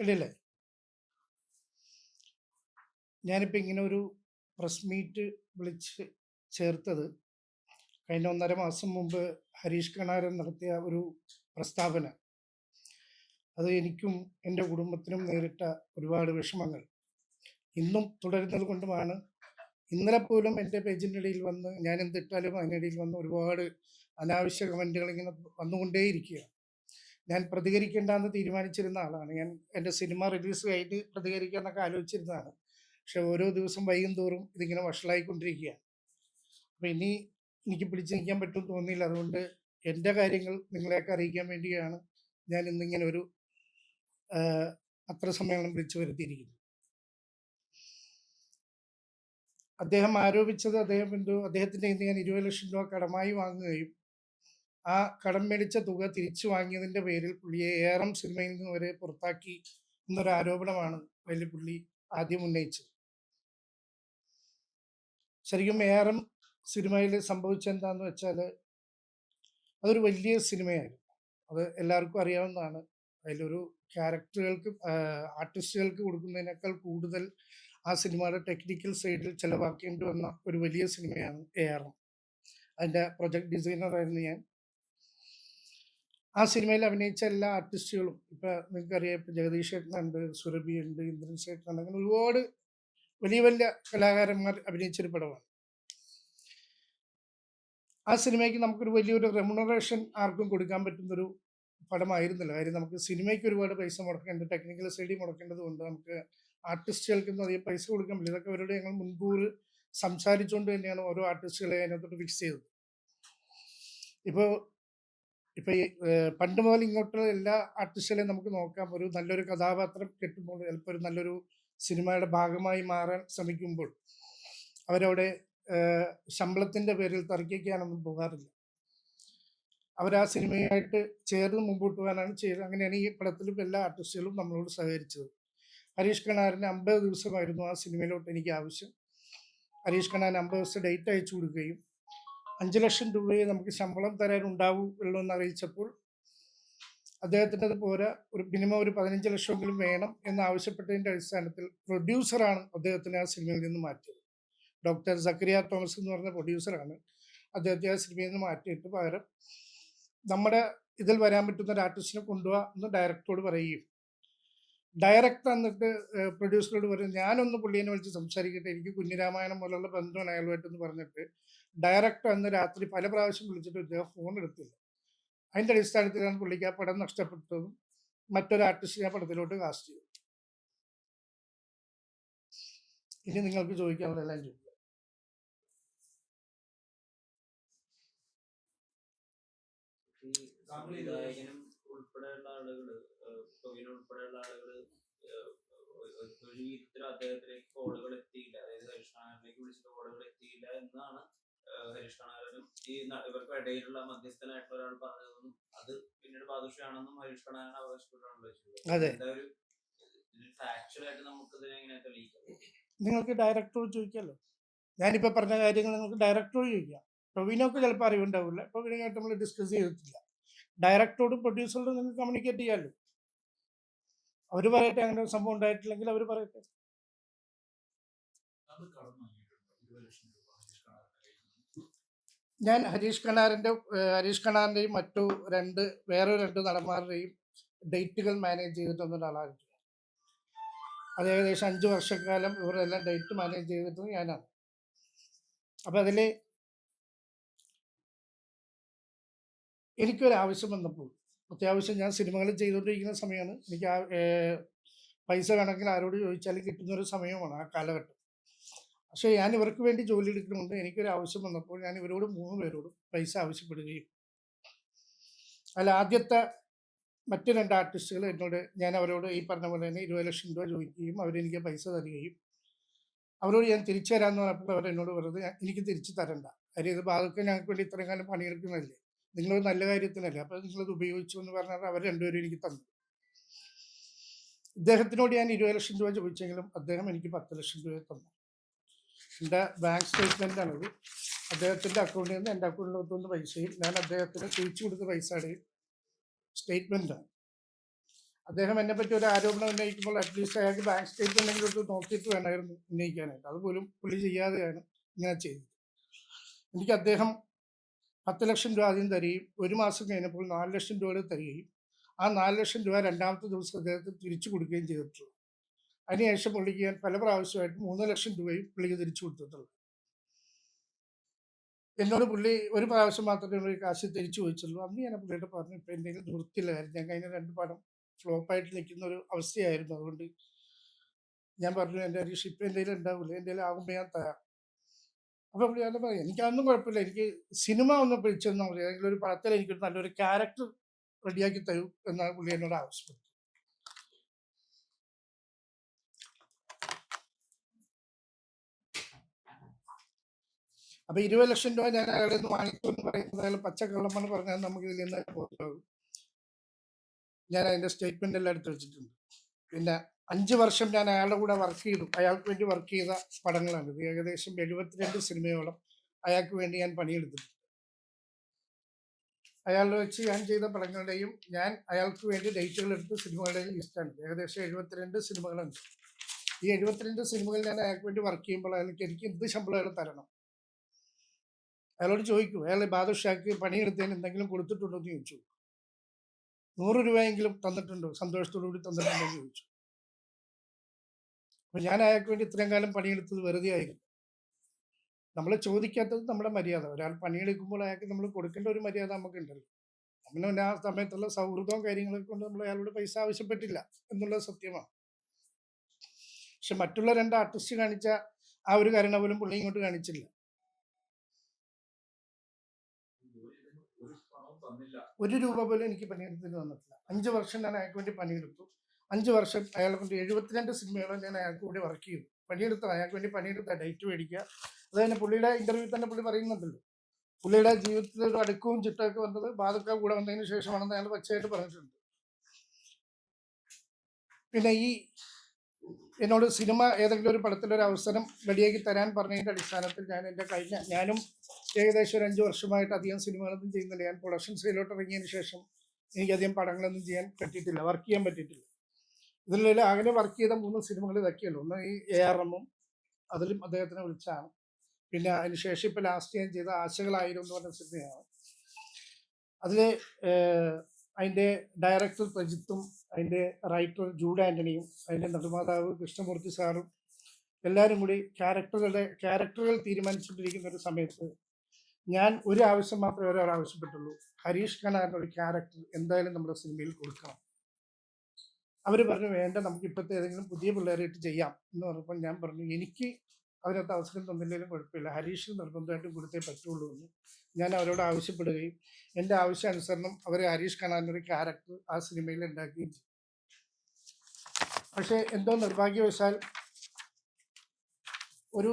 ഇല്ലല്ലേ? ഞാനിപ്പോൾ ഇങ്ങനെ ഒരു പ്രസ് മീറ്റ് വിളിച്ച് ചേർത്തത് കഴിഞ്ഞ 1.5 മാസം മുമ്പ് ഹരീഷ് കണാരൻ നടത്തിയ ഒരു പ്രസ്താവന, അത് എനിക്കും എൻ്റെ കുടുംബത്തിനും നേരിട്ട ഒരുപാട് വിഷമങ്ങൾ ഇന്നും തുടരുന്നത് കൊണ്ടുമാണ്. ഇന്നലെ പോലും എൻ്റെ പേജിൻ്റെ ഇടയിൽ വന്ന് ഞാൻ എന്തിട്ടാലും അതിനിടയിൽ വന്ന് ഒരുപാട് അനാവശ്യ കമൻറ്റുകൾ ഇങ്ങനെ വന്നുകൊണ്ടേയിരിക്കുകയാണ്. ഞാൻ പ്രതികരിക്കേണ്ടെന്ന് തീരുമാനിച്ചിരുന്ന ആളാണ്. ഞാൻ എൻ്റെ സിനിമ റിലീസ് കഴിഞ്ഞ് പ്രതികരിക്കാമെന്നൊക്കെ ആലോചിച്ചിരുന്നതാണ്. പക്ഷെ ഓരോ ദിവസം വൈകും തോറും ഇതിങ്ങനെ വഷളായിക്കൊണ്ടിരിക്കുകയാണ്. അപ്പോൾ ഇനി എനിക്ക് പിടിച്ചു നിൽക്കാൻ പറ്റുമെന്ന് തോന്നിയില്ല. അതുകൊണ്ട് എൻ്റെ കാര്യങ്ങൾ നിങ്ങളെയൊക്കെ അറിയിക്കാൻ വേണ്ടിയാണ് ഞാൻ ഇന്നിങ്ങനെ ഒരു പത്രസമ്മേളനം വിളിച്ചു വരുത്തിയിരിക്കുന്നത്. അദ്ദേഹം ആരോപിച്ചത് അദ്ദേഹത്തിൻ്റെ ഇന്ന് ഞാൻ 20 ലക്ഷം രൂപ കടമായി വാങ്ങുകയും ആ കടം മേടിച്ച തുക തിരിച്ചു വാങ്ങിയതിൻ്റെ പേരിൽ പുള്ളിയെ ഏറം സിനിമയിൽ നിന്ന് വരെ പുറത്താക്കി എന്നൊരു ആരോപണമാണ് പുള്ളി ആദ്യം ഉന്നയിച്ചത്. ശരിക്കും ഏറം സിനിമയിൽ സംഭവിച്ചെന്താന്ന് വെച്ചാൽ അതൊരു വലിയ സിനിമയായിരുന്നു. അത് എല്ലാവർക്കും അറിയാവുന്നതാണ്. അതിലൊരു ക്യാരക്ടറുകൾക്ക് ആർട്ടിസ്റ്റുകൾക്ക് കൊടുക്കുന്നതിനേക്കാൾ കൂടുതൽ ആ സിനിമയുടെ ടെക്നിക്കൽ സൈഡിൽ ചിലവാക്കേണ്ടി വന്ന ഒരു വലിയ സിനിമയാണ് ഏറം. അതിൻ്റെ പ്രൊജക്ട് ഡിസൈനറായിരുന്നു ഞാൻ. ആ സിനിമയിൽ അഭിനയിച്ച എല്ലാ ആർട്ടിസ്റ്റുകളും ഇപ്പം നിങ്ങൾക്കറിയാം, ഇപ്പം ജഗദീഷ് ചേട്ടനുണ്ട്, സുരഭി ഉണ്ട്, ഇന്ദ്രൻ ചേട്ടനുണ്ട്, അങ്ങനെ ഒരുപാട് വലിയ വലിയ കലാകാരന്മാർ അഭിനയിച്ചൊരു പടമാണ്. ആ സിനിമയ്ക്ക് നമുക്കൊരു വലിയൊരു റെമ്യൂണറേഷൻ ആർക്കും കൊടുക്കാൻ പറ്റുന്നൊരു പടമായിരുന്നില്ല. കാര്യം നമുക്ക് സിനിമയ്ക്ക് ഒരുപാട് പൈസ മുടക്കേണ്ടത്, ടെക്നിക്കൽ സൈഡിൽ മുടക്കേണ്ടത് കൊണ്ട് നമുക്ക് ആർട്ടിസ്റ്റുകൾക്കൊന്നും അധികം പൈസ കൊടുക്കാൻ പറ്റില്ല. ഇതൊക്കെ അവരോട് ഞങ്ങൾ മുൻകൂർ സംസാരിച്ചുകൊണ്ട് തന്നെയാണ് ഓരോ ആർട്ടിസ്റ്റുകളെ അതിനകത്തോട്ട് ഫിക്സ് ചെയ്തത്. ഇപ്പോൾ ഈ പണ്ട് മുതൽ ഇങ്ങോട്ടുള്ള എല്ലാ ആർട്ടിസ്റ്റുകളെയും നമുക്ക് നോക്കാം. ഒരു നല്ലൊരു കഥാപാത്രം കിട്ടുമ്പോൾ, ചിലപ്പോൾ ഒരു നല്ലൊരു സിനിമയുടെ ഭാഗമായി മാറാൻ ശ്രമിക്കുമ്പോൾ അവരവിടെ ശമ്പളത്തിൻ്റെ പേരിൽ തർക്കിക്കാനൊന്നും പോകാറില്ല. അവർ ആ സിനിമയായിട്ട് ചേർന്ന് മുമ്പോട്ട് പോകാനാണ് ചെയ്തത്. അങ്ങനെയാണ് ഈ പടത്തിലും എല്ലാ ആർട്ടിസ്റ്റുകളും നമ്മളോട് സഹകരിച്ചത്. ഹരീഷ് കണാറിന് 50 ദിവസമായിരുന്നു ആ സിനിമയിലോട്ട് എനിക്ക് ആവശ്യം. ഹരീഷ് കണാറിന് 50 ദിവസം ഡേറ്റ് അയച്ചു കൊടുക്കുകയും 5 ലക്ഷം രൂപയെ നമുക്ക് ശമ്പളം തരാനുള്ളൂ എന്ന് അറിയിച്ചപ്പോൾ അദ്ദേഹത്തിൻ്റെ അത് പോരാ, ഒരു മിനിമം ഒരു 15 ലക്ഷമെങ്കിലും വേണം എന്നാവശ്യപ്പെട്ടതിൻ്റെ അടിസ്ഥാനത്തിൽ പ്രൊഡ്യൂസറാണ് അദ്ദേഹത്തിനെ ആ സിനിമയിൽ നിന്ന് മാറ്റിയത്. ഡോക്ടർ സക്കറിയ തോമസ് എന്ന് പറഞ്ഞ പ്രൊഡ്യൂസറാണ് അദ്ദേഹത്തെ ആ സിനിമയിൽ നിന്ന് മാറ്റിയിട്ട് പകരം നമ്മുടെ ഇതിൽ വരാൻ പറ്റുന്ന ഒരു ആർട്ടിസ്റ്റിനെ കൊണ്ടുപോകാ എന്ന് ഡയറക്ടറോട് പറയുകയും, ഡയറക്ടർ എന്നിട്ട് പ്രൊഡ്യൂസറോട് പറയും ഞാനൊന്ന് പുള്ളിയെ വിളിച്ച് സംസാരിക്കട്ടെ, എനിക്ക് കുഞ്ഞിരാമായണം പോലുള്ള ബന്ധമാണ് അയാളുമായിട്ടെന്ന് പറഞ്ഞിട്ട് ഡയറക്ടർ അന്ന് രാത്രി പല പ്രാവശ്യം വിളിച്ചിട്ട് ഇദ്ദേഹം ഫോൺ എടുത്തില്ല. അതിൻ്റെ അടിസ്ഥാനത്തിലാണ് പുള്ളിക്ക് ആ പടം നഷ്ടപ്പെട്ടതും മറ്റൊരു ആർട്ടിസ്റ്റിനെ ആ പടത്തിലോട്ട് കാസ്റ്റ് ചെയ്തു. ഇനി നിങ്ങൾക്ക് ചോദിക്കാനുള്ളതെല്ലാം ചോദിക്കാം. ഉൾപ്പെടെയുള്ള ആളുകള് ഉൾപ്പെടെയുള്ള ആളുകള് ഒരു വിധത്തിൽ അദ്ദേഹത്തിലേക്ക് കോളുകൾ എത്തിയില്ല, അതായത് ഹരീഷ് കണാറിലേക്ക് വിളിച്ചിട്ട് കോളുകൾ എത്തിയില്ല എന്നാണ് ഹരീഷ് കണാരനും ഈ ഇവർക്ക് ഇടയിലുള്ള മധ്യസ്ഥനായിട്ടുള്ള ഒരാൾ പറഞ്ഞതെന്നും അത് പിന്നീട് ബാദുഷയാണെന്നും ഹരീഷ് കണാരൻ അവകാശപ്പെട്ടാണല്ലോ വെച്ചത്. ഫാക്ച്വൽ ആയിട്ട് നമുക്ക് ഇതിനെ എങ്ങനെ തെളിയിക്കാം? നിങ്ങൾക്ക് ഡയറക്ടറോട് ചോദിക്കാമല്ലോ. ഞാനിപ്പോൾ പറഞ്ഞ കാര്യങ്ങൾ നിങ്ങൾക്ക് ഡയറക്ടറോട് ചോദിക്കാം. പ്രവീണൊക്കെ ചിലപ്പോൾ അറിവുണ്ടാവില്ല, പ്രവീണായിട്ട് നമ്മൾ ഡിസ്കസ് ചെയ്തിട്ടില്ല. ഡയറക്ടറോടും പ്രൊഡ്യൂസറോടും നിങ്ങൾക്ക് കമ്മ്യൂണിക്കേറ്റ് ചെയ്യാമല്ലോ. അവർ പറയട്ടെ, അങ്ങനെ ഒരു സംഭവം ഉണ്ടായിട്ടില്ലെങ്കിൽ അവർ പറയട്ടെ. ഞാൻ ഹരീഷ് കണാറിൻ്റെയും വേറെ രണ്ട് നടന്മാരുടെയും ഡേറ്റുകൾ മാനേജ് ചെയ്തിട്ടുള്ള ഒരാളാണ്. അത് ഏകദേശം 5 വർഷക്കാലം ഇവരെല്ലാം ഡേറ്റ് മാനേജ് ചെയ്തിട്ടും ഞാനാണ്. അപ്പം അതിൽ എനിക്കൊരാവശ്യം വന്നപ്പോൾ, അത്യാവശ്യം ഞാൻ സിനിമകൾ ചെയ്തുകൊണ്ടിരിക്കുന്ന സമയമാണ്, എനിക്ക് ആ പൈസ കണക്കിൽ ആരോട് ചോദിച്ചാലും കിട്ടുന്നൊരു സമയമാണ് ആ കാലഘട്ടം. പക്ഷേ ഞാൻ ഇവർക്ക് വേണ്ടി ജോലി എടുക്കുന്നുണ്ട്. എനിക്കൊരാവശ്യം വന്നപ്പോൾ ഞാൻ ഇവരോട് 3 പേരോടും പൈസ ആവശ്യപ്പെടുകയും അതിൽ ആദ്യത്തെ മറ്റ് 2 ആർട്ടിസ്റ്റുകൾ എന്നോട്, ഞാൻ അവരോട് ഈ പറഞ്ഞ പോലെ തന്നെ 20 ലക്ഷം രൂപ ചോദിക്കുകയും അവരെനിക്ക് പൈസ തരികയും അവരോട് ഞാൻ തിരിച്ചു തരാമെന്ന് പറഞ്ഞപ്പോൾ അവരെന്നോട് പറഞ്ഞത് എനിക്ക് തിരിച്ചു തരണ്ട, കാര്യം ഇത് ബാധക്ക് ഞങ്ങൾക്ക് വേണ്ടി ഇത്രയും കാലം പണിയെടുക്കുന്നതല്ലേ, നിങ്ങളൊരു നല്ല കാര്യത്തിനല്ലേ, അപ്പോൾ നിങ്ങളത് ഉപയോഗിച്ചു എന്ന് പറഞ്ഞാൽ അവർ 2 പേരും എനിക്ക് തന്നു. ഇദ്ദേഹത്തിനോട് ഞാൻ 20 ലക്ഷം രൂപ ചോദിച്ചെങ്കിലും അദ്ദേഹം എനിക്ക് 10 ലക്ഷം രൂപ തന്നു. എൻ്റെ ബാങ്ക് സ്റ്റേറ്റ്മെൻറ്റാണത്. അദ്ദേഹത്തിൻ്റെ അക്കൗണ്ടിൽ നിന്ന് എൻ്റെ അക്കൗണ്ടിലോട്ട് വന്ന പൈസയും ഞാൻ അദ്ദേഹത്തിന് തിരിച്ചു കൊടുത്ത പൈസയുടെയും സ്റ്റേറ്റ്മെൻറ്റാണ്. അദ്ദേഹം എന്നെപ്പറ്റി ഒരു ആരോപണം ഉന്നയിക്കുമ്പോൾ അറ്റ്ലീസ്റ്റ് അയാൾക്ക് ബാങ്ക് സ്റ്റേറ്റ്മെൻറ്റെങ്കിലും എടുത്ത് നോക്കിയിട്ട് വേണമായിരുന്നു ഉന്നയിക്കാനായിട്ട്. അതുപോലും പുള്ളി ചെയ്യാതെയാണ് ഇങ്ങനെ ചെയ്തത്. എനിക്ക് അദ്ദേഹം 10 ലക്ഷം രൂപ ആദ്യം തരികയും 1 മാസം കഴിഞ്ഞപ്പോൾ 4 ലക്ഷം രൂപ തരികയും ആ 4 ലക്ഷം രൂപ രണ്ടാമത്തെ ദിവസം അദ്ദേഹത്തിന് തിരിച്ചു കൊടുക്കുകയും ചെയ്തിട്ടുള്ളൂ. അതിനുശേഷം പുള്ളിക്ക് ഞാൻ പല പ്രാവശ്യമായിട്ട് 3 ലക്ഷം രൂപയും പുള്ളിക്ക് തിരിച്ചു കൊടുത്തിട്ടുള്ളൂ. എന്നോട് പുള്ളി ഒരു പ്രാവശ്യം മാത്രമേ പുള്ളി കാശ് തിരിച്ചു ചോദിച്ചുള്ളൂ. അന്ന് ഞാൻ പുള്ളിയോട് പറഞ്ഞു, ഇപ്പം എന്തെങ്കിലും നിവൃത്തിയില്ല കാര്യം, ഞാൻ കഴിഞ്ഞ 2 പടം ഫ്ലോപ്പായിട്ട് നിൽക്കുന്ന ഒരു അവസ്ഥയായിരുന്നു. അതുകൊണ്ട് ഞാൻ പറഞ്ഞു, എൻ്റെ ഹരീഷ് ഇപ്പം എന്തെങ്കിലും ഉണ്ടാവില്ല, എന്തെങ്കിലും ആകുമ്പോൾ ഞാൻ തരാം. അപ്പോൾ പുള്ളി അത് പറയും, എനിക്കതൊന്നും കുഴപ്പമില്ല, എനിക്ക് സിനിമ ഒന്ന് പിടിച്ചെന്നാൽ മതി, ഏതെങ്കിലും ഒരു പടത്തിൽ എനിക്കൊരു നല്ലൊരു ക്യാരക്ടർ റെഡിയാക്കി തരൂ എന്നാണ് പുള്ളി എന്നോട് ആവശ്യപ്പെട്ടത്. അപ്പോൾ 20 ലക്ഷം രൂപ ഞാൻ അയാളുടെ നിന്ന് വാങ്ങിക്കുമെന്ന് പറയുന്നത് അയാൾ പച്ചക്കള്ളമാണ് പറഞ്ഞാൽ നമുക്ക് ഇതിൽ നിന്ന് പോകും. ഞാൻ അതിൻ്റെ സ്റ്റേറ്റ്മെൻ്റ് എല്ലാം എടുത്ത് വെച്ചിട്ടുണ്ട്. പിന്നെ 5 വർഷം ഞാൻ അയാളുടെ കൂടെ വർക്ക് ചെയ്തു, അയാൾക്ക് വേണ്ടി വർക്ക് ചെയ്ത പടങ്ങളാണ് ഇത്. ഏകദേശം 72 സിനിമയോളം അയാൾക്ക് വേണ്ടി ഞാൻ പണിയെടുത്തിട്ടുണ്ട്. അയാളുടെ വെച്ച് ഞാൻ ചെയ്ത പടങ്ങളുടെയും ഞാൻ അയാൾക്ക് വേണ്ടി ഡേറ്റുകൾ എടുത്ത് സിനിമകളുടെയും ലിസ്റ്റാണ്. ഏകദേശം 72 സിനിമകളുണ്ട്. ഈ 72 സിനിമകൾ ഞാൻ അയാൾക്ക് വേണ്ടി വർക്ക് ചെയ്യുമ്പോൾ അയാൾക്ക് എനിക്ക് എന്ത് ശമ്പളം അയാൾ തരണം? അയാളോട് ചോദിക്കും, അയാൾ ബാദുഷാക്ക് പണിയെടുത്തതിന് എന്തെങ്കിലും കൊടുത്തിട്ടുണ്ടോ എന്ന് ചോദിച്ചു. 100 രൂപയെങ്കിലും തന്നിട്ടുണ്ടോ, സന്തോഷത്തോടു കൂടി തന്നിട്ടുണ്ടോ എന്ന് ചോദിച്ചു. അപ്പം ഞാൻ അയാൾക്ക് വേണ്ടി ഇത്രയും കാലം പണിയെടുത്തത് വെറുതെ ആയിരുന്നു. നമ്മൾ ചോദിക്കാത്തത് നമ്മുടെ മര്യാദ. ഒരാൾ പണിയെടുക്കുമ്പോൾ അയാൾക്ക് നമ്മൾ കൊടുക്കേണ്ട ഒരു മര്യാദ നമുക്കുണ്ടല്ലോ. നമ്മൾ ആ സമയത്തുള്ള സൗഹൃദവും കാര്യങ്ങളൊക്കെ കൊണ്ട് നമ്മൾ അയാളോട് പൈസ ആവശ്യപ്പെട്ടില്ല എന്നുള്ളത് സത്യമാണ്. പക്ഷെ മറ്റുള്ള 2 ആർട്ടിസ്റ്റ് കാണിച്ച ആ ഒരു കരുണ പോലും പുള്ളി ഇങ്ങോട്ട് കാണിച്ചില്ല. 1 രൂപ പോലും എനിക്ക് പണിയെടുത്തിന് തന്നിട്ടില്ല. 5 വർഷം ഞാൻ അയാൾക്ക് വേണ്ടി പണിയെടുത്തു. 5 വർഷം അയാളെ കൊണ്ട് 72 സിനിമയോളം ഞാൻ അയാൾക്ക് കൂടി വർക്ക് ചെയ്തു. പണിയെടുത്ത അയാൾക്ക് വേണ്ടി പണിയെടുത്ത ഡേറ്റ് മേടിക്കുക. അത് തന്നെ പുള്ളിയുടെ ഇൻ്റർവ്യൂ തന്നെ പുള്ളി പറയുന്നുണ്ടല്ലോ, പുള്ളിയുടെ ജീവിതത്തിൽ ഒരു അടുക്കവും ചിട്ടയൊക്കെ വന്നത് ബാദുക്ക കൂടെ വന്നതിന് ശേഷമാണെന്ന് അയാൾ പച്ചയായിട്ട് പറഞ്ഞിട്ടുണ്ട്. പിന്നെ ഈ എന്നോട് സിനിമ ഏതെങ്കിലും ഒരു പടത്തിലൊരു അവസരം റെഡിയാക്കി തരാൻ പറഞ്ഞതിൻ്റെ അടിസ്ഥാനത്തിൽ ഞാനും ഏകദേശം ഒരു 5 വർഷമായിട്ട് അധികം സിനിമകളൊന്നും ചെയ്യുന്നില്ല. ഞാൻ പ്രൊഡക്ഷൻ സൈഡിലോട്ട് ഇറങ്ങിയതിന് ശേഷം എനിക്കധികം പടങ്ങളൊന്നും ചെയ്യാൻ പറ്റിയിട്ടില്ല, വർക്ക് ചെയ്യാൻ പറ്റിയിട്ടില്ല. ഇതിൽ അങ്ങനെ വർക്ക് ചെയ്ത 3 സിനിമകൾ ഇതൊക്കെയുള്ളൂ. ഒന്ന് ഈ ARM, അതിലും അദ്ദേഹത്തിനെ വിളിച്ചാണ്. പിന്നെ അതിനുശേഷം ഇപ്പോൾ ലാസ്റ്റ് ഞാൻ ചെയ്ത ആശകളായിരം എന്ന് പറഞ്ഞ സിനിമയാണ്. അതിൽ അതിൻ്റെ ഡയറക്ടർ പ്രജിത്തും അതിൻ്റെ റൈറ്റർ ജൂഡ് ആൻ്റണിയും അതിൻ്റെ നിർമ്മാതാവ് കൃഷ്ണമൂർത്തി സാറും എല്ലാവരും കൂടി ക്യാരക്ടറുകൾ തീരുമാനിച്ചുകൊണ്ടിരിക്കുന്ന ഒരു സമയത്ത് ഞാൻ ഒരു ആവശ്യം മാത്രമേ ഒരാൾ ആവശ്യപ്പെട്ടുള്ളൂ, ഹരീഷ് കണാറിൻ്റെ ഒരു ക്യാരക്ടർ എന്തായാലും നമ്മുടെ സിനിമയിൽ കൊടുക്കണം. അവർ പറഞ്ഞു, വേണ്ട, നമുക്ക് ഇപ്പോഴത്തെ ഏതെങ്കിലും പുതിയ പിള്ളേരായിട്ട് ചെയ്യാം എന്ന് പറഞ്ഞപ്പോൾ ഞാൻ പറഞ്ഞു, എനിക്ക് അതിനകത്ത് അവസരം തന്നില്ലെങ്കിലും കുഴപ്പമില്ല, ഹരീഷിന് നിർബന്ധമായിട്ടും കൊടുത്തേ പറ്റുള്ളൂ എന്ന് ഞാൻ അവരോട് ആവശ്യപ്പെടുകയും എൻ്റെ ആവശ്യാനുസരണം അവർ ഹരീഷ് കണാറിൻ്റെ ഒരു ക്യാരക്ടർ ആ സിനിമയിൽ ഉണ്ടാക്കുകയും ചെയ്തു. പക്ഷേ എന്തോ നിർഭാഗ്യവശാൽ ഒരു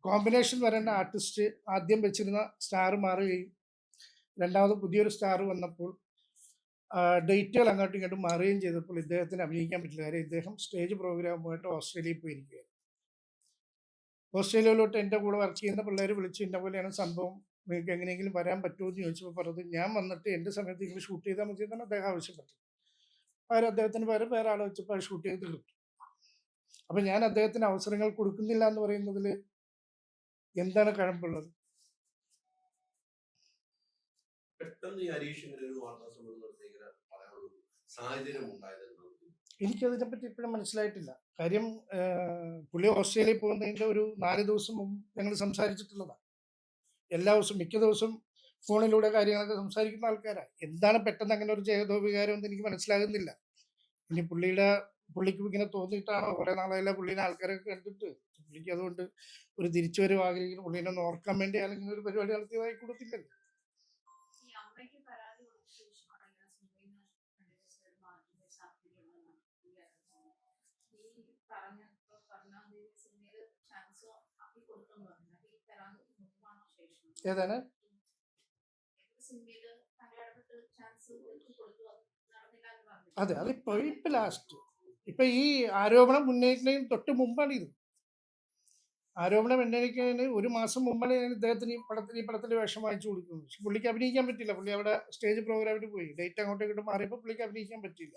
കോമ്പിനേഷൻ വരേണ്ട ആർട്ടിസ്റ്റ് ആദ്യം വെച്ചിരുന്ന സ്റ്റാർ മാറുകയും രണ്ടാമത് പുതിയൊരു സ്റ്റാർ വന്നപ്പോൾ ഡേറ്റുകൾ അങ്ങോട്ടും ഇങ്ങോട്ടും മാറുകയും ചെയ്തപ്പോൾ ഇദ്ദേഹത്തിന് അഭിനയിക്കാൻ പറ്റില്ല. കാര്യം ഇദ്ദേഹം സ്റ്റേജ് പ്രോഗ്രാമുമായിട്ട് ഓസ്ട്രേലിയയിൽ പോയിരിക്കുകയാണ്. ഓസ്ട്രേലിയയിലോട്ട് എൻ്റെ കൂടെ വർക്ക് ചെയ്യുന്ന പിള്ളേർ വിളിച്ച് ഇന്ന പോലെയാണ് സംഭവം, നിങ്ങൾക്ക് എങ്ങനെയെങ്കിലും വരാൻ പറ്റുമോ എന്ന് ചോദിച്ചപ്പോൾ പറഞ്ഞത്, ഞാൻ വന്നിട്ട് എൻ്റെ സമയത്ത് നിങ്ങൾ ഷൂട്ട് ചെയ്താൽ മതി എന്നാണ് അദ്ദേഹം ആവശ്യപ്പെട്ടത്. അദ്ദേഹത്തിന് പകരം വേറെ ആളെ വെച്ചപ്പോൾ അത് ഷൂട്ട് ചെയ്ത് കിട്ടും. അപ്പം ഞാൻ അദ്ദേഹത്തിന് അവസരങ്ങൾ കൊടുക്കുന്നില്ല എന്ന് പറയുന്നതിൽ എന്താണ് കഴമ്പുള്ളത്? എനിക്കതിനെപ്പറ്റി ഇപ്പോഴും മനസ്സിലായിട്ടില്ല. കാര്യം പുള്ളി ഓസ്ട്രേലിയയിൽ പോകുന്നതിൻ്റെ ഒരു 4 ദിവസം മുമ്പ് ഞങ്ങൾ സംസാരിച്ചിട്ടുള്ളതാണ്. എല്ലാ ദിവസവും മിക്ക ദിവസവും ഫോണിലൂടെ കാര്യങ്ങളൊക്കെ സംസാരിക്കുന്ന ആൾക്കാരാണ്. എന്താണ് പെട്ടെന്ന് അങ്ങനെ ഒരു ചേതോവികാരം എന്ന് എനിക്ക് മനസ്സിലാകുന്നില്ല. ഇനി പുള്ളിക്ക് ഇങ്ങനെ തോന്നിയിട്ടാണോ? കുറേ നാളായില്ല പുള്ളീനെ ആൾക്കാരൊക്കെ കണ്ടിട്ട്. പുള്ളിക്ക് അതുകൊണ്ട് ഒരു തിരിച്ചുവരവ് ആഗ്രഹിക്കുന്നു, പുള്ളീനെ ഒന്ന് ഓർക്കാൻ വേണ്ടി അല്ലെങ്കിൽ ഒരു പരിപാടി നടത്തിയതായി കൊടുത്തില്ലല്ലോ. ഏതാണ്? അതെ, അതിപ്പോൾ ലാസ്റ്റ് ഇപ്പം ഈ ആരോപണം ഉന്നയിക്കുന്നതിന് തൊട്ട് മുമ്പാണ് ഇത്. ആരോപണം ഉന്നയിക്കുന്നതിന് 1 മാസം മുമ്പാണ് ഞാൻ ഇദ്ദേഹത്തിന് ഈ പടത്തിൽ വേഷം വാങ്ങിച്ചു കൊടുക്കുന്നത്. പക്ഷെ പുള്ളിക്ക് അഭിനയിക്കാൻ പറ്റില്ല. പുള്ളി അവിടെ സ്റ്റേജ് പ്രോഗ്രാമിന് പോയി, ഡേറ്റ് അങ്ങോട്ടും ഇങ്ങോട്ടും മാറിയപ്പോൾ പുള്ളിക്ക് അഭിനയിക്കാൻ പറ്റില്ല.